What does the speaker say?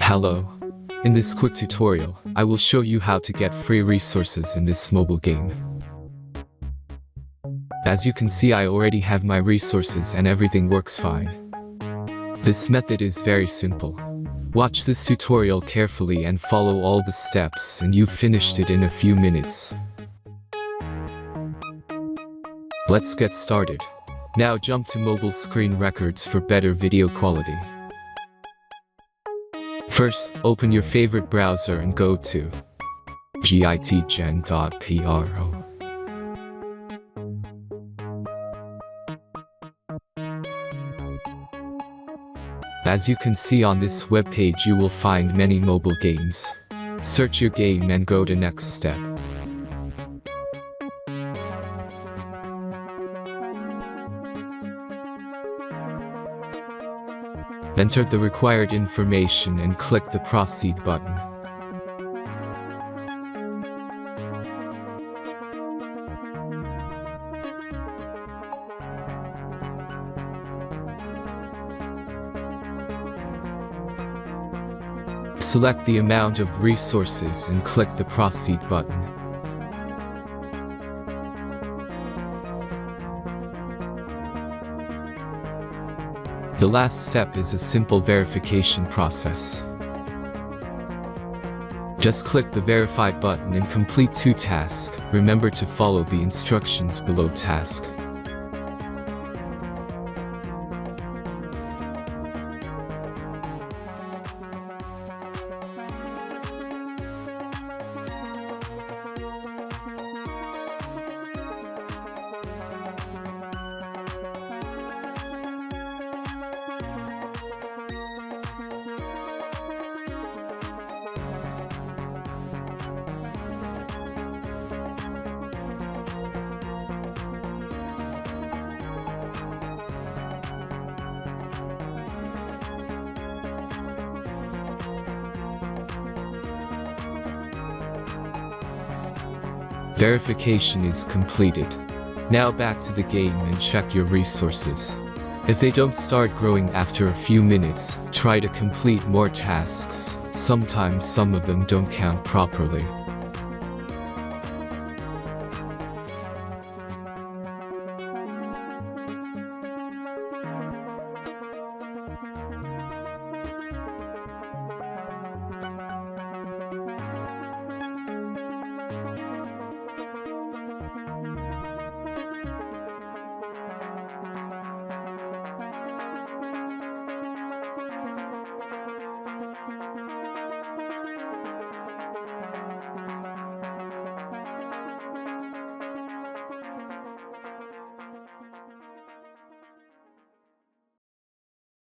Hello. In this quick tutorial, I will show you how to get free resources in this mobile game. As you can see, I already have my resources and everything works fine. This method is very simple. Watch this tutorial carefully and follow all the steps and you've finished it in a few minutes. Let's get started. Now jump to mobile screen records for better video quality. First, open your favorite browser and go to gitgen.pro. As you can see on this web page, you will find many mobile games. Search your game and go to next step. Enter the required information and click the Proceed button. Select the amount of resources and click the Proceed button. The last step is a simple verification process. Just click the Verify button and complete 2 tasks. Remember to follow the instructions below task. Verification is completed. Now back to the game and check your resources. If they don't start growing after a few minutes, try to complete more tasks. Sometimes some of them don't count properly.